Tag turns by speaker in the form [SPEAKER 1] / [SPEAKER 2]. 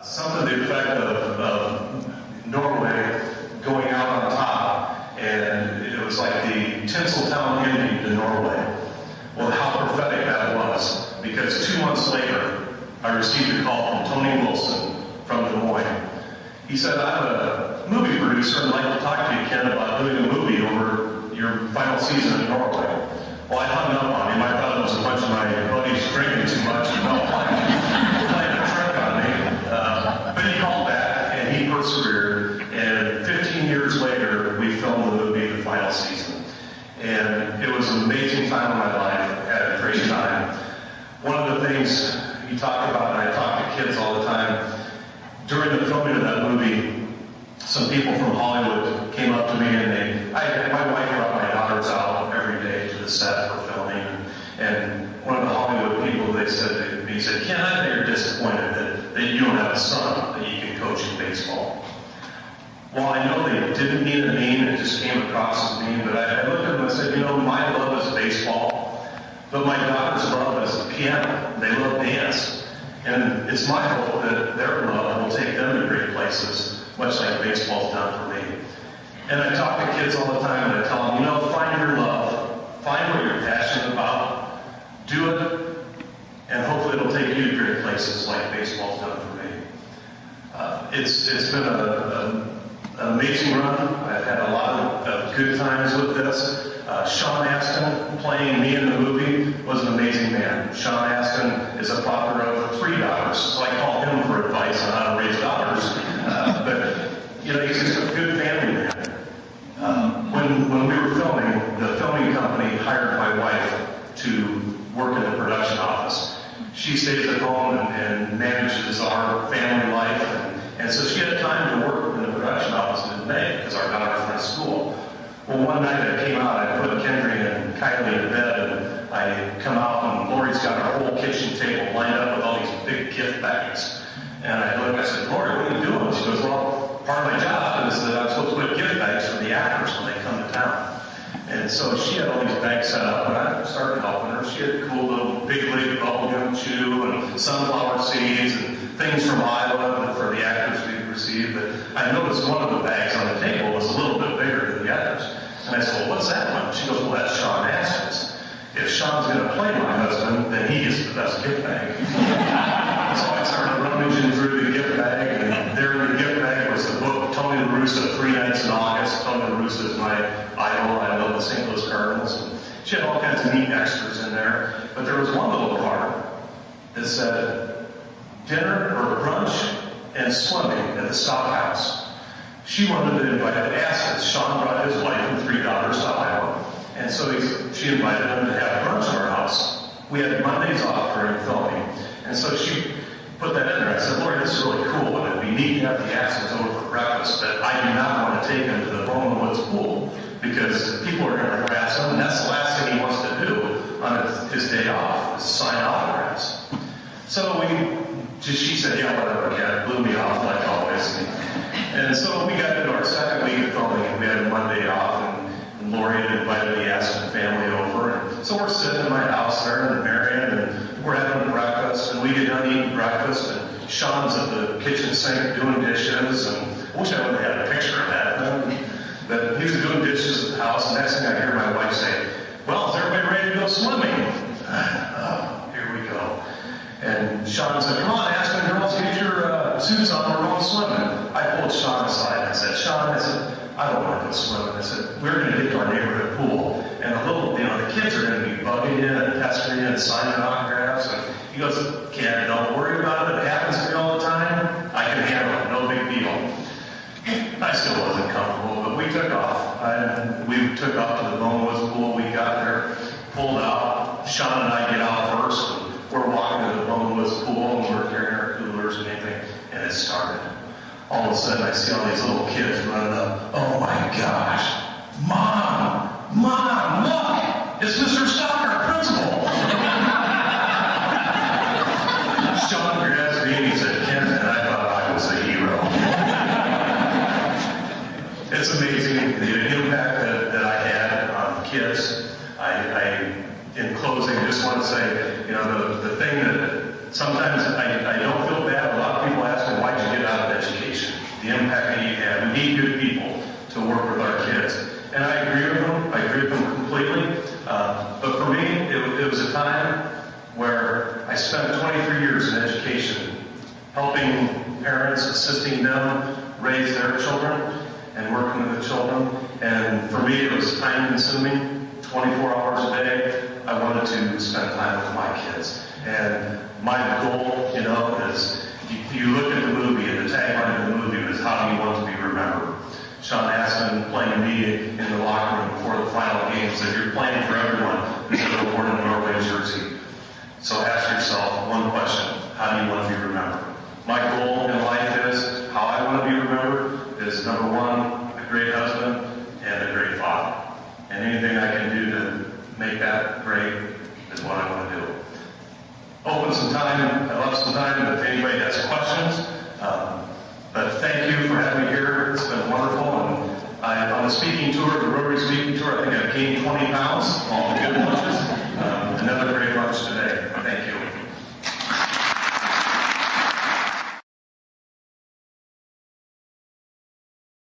[SPEAKER 1] Something to the effect of Norway going out on top, and it was like the Tinseltown ending to Norway. Well, how prophetic that was, because 2 months later, I received a call from Tony Wilson from Des Moines. He said, I'm a movie producer and I'd like to talk to you, Ken, about doing a movie over your final season in Norway. Well, I hung up on him. I thought it was a bunch of my buddies drinking too much and not playing a trick on me. But he called back and he persevered. And 15 years later, we filmed the movie, the final season. And it was an amazing time in my life. I had a great time. One of the things he talked about, and I talk to kids all the time, during the filming of that movie, some people from Hollywood came up to me and my wife brought my daughters out every day to the set for filming. And one of the Hollywood people, they said to me, he said, Ken, I think you're disappointed that you don't have a son that you can coach in baseball. Well, I know they didn't mean it mean, it just came across as mean, but I looked at them and I said, my love is baseball, but my daughter's love is piano. They love dance. And it's my hope that their love will take them to great places, much like baseball's done for me. And I talk to kids all the time and I tell them, find your love, find what you're passionate about, do it, and hopefully it'll take you to great places like baseball's done for me. It's been an amazing run. I've had a lot of good times with this. Sean Astin, playing me in the movie, was an amazing man. Sean Astin is a father of 3 daughters, so I call him for advice on how to raise daughters. But he's just a good family man. When we were filming, the filming company hired my wife to work in the production office. She stays at home and manages our family life, and so she had time to work in the production office in May because our daughters were in school. Well, one night I came out, I put Kendry and Kylie to bed, and I come out, and Lori's got our whole kitchen table lined up with all these big gift bags. And I looked, I said, Lori, what are you doing? She goes, well, part of my job is that I'm supposed to put gift bags for the actors when they come to town. And so she had all these bags set up, and I started helping her. She had cool little big league bubblegum chew and sunflower seeds and things from Iowa for the actors to receive. But I noticed one of the bags on the table was a little bit bigger than the others. And I said, well, what's that one? She goes, well, that's Sean Astin's. If Sean's going to play my husband, then he gets the best gift bag. So I started rummaging through the gift bag, and there in the gift bag was the book Tony La Russa, 3 Nights in August. Tony La Russa is my idol. I love the St. Louis Cardinals. And she had all kinds of neat extras in there. But there was one little card that said, dinner or brunch and swimming at the Stockhouse. She wanted to invite the Astons. Sean brought his wife and 3 daughters to Iowa. And so she invited them to have brunch in our house. We had Mondays off during filming. And so she put that in there. I said, Lori, this is really cool, and it'd be neat to have the Astons over for breakfast, but I do not want to take them to the Bowman Woods pool because people are going to harass him, and that's the last thing he wants to do on his day off, is sign autographs. So she said, yeah, whatever, Ken, blew me off like always. And so we got into our second week of filming, and we had a Monday off, and Lori had invited the Aston family over. And so we're sitting in my house there in Marion, and we're having breakfast, and we get done eating breakfast, and Sean's at the kitchen sink doing dishes, and I wish I would have had a picture of that. But he was doing dishes at the house, and next thing I hear my wife say, well, is everybody ready to go swimming? Oh, here we go. And Sean said, come on, Aspen girls, get your suits on, we're going swimming. I pulled Sean aside and I said, Sean, I don't want to go swimming. I said, we're going to get to our neighborhood pool. And the kids are going to be bugging in and pestering in and signing autographs. And he goes, Ken, don't worry about it. It happens to me all the time. I can handle it. No big deal. I still wasn't comfortable, but we took off. We took off to the Bowman Woods pool. We got there, pulled out. Sean and I get out first. We're walking to the Bowman Woods pool, and we're carrying our coolers and anything, and it started. All of a sudden, I see all these little kids running up. Oh my gosh, Mom, look, it's Mr. Stocker, principal. Sean grabs me and he said, Ken, and I thought I was a hero. It's amazing the impact that I had on kids. In closing, I just want to say, the thing that sometimes I don't feel bad. A lot of people ask ask them, why'd you get out of education? The impact that you had. We need good people to work with our kids. And I agree with them. I agree with them completely. But for me, it was a time where I spent 23 years in education, helping parents, assisting them raise their children and working with the children. And for me, it was time consuming, 24 hours a day. I wanted to spend time with my kids. And my goal, is you look at the movie, and the tagline of the movie is, how do you want to be remembered? Sean Astin playing me in the locker room before the final game said, you're playing for everyone who's ever worn a Norway jersey. So ask yourself one question: how do you want to be remembered? My goal in life is, how I want to be remembered is, number one, a great husband and a great father. And anything I can do to make that great is what I want to do. Open some time, I love some time if anybody has questions. But thank you for having me here. It's been wonderful. And on the speaking tour, the Rotary speaking tour, I think I've gained 20 pounds. All the good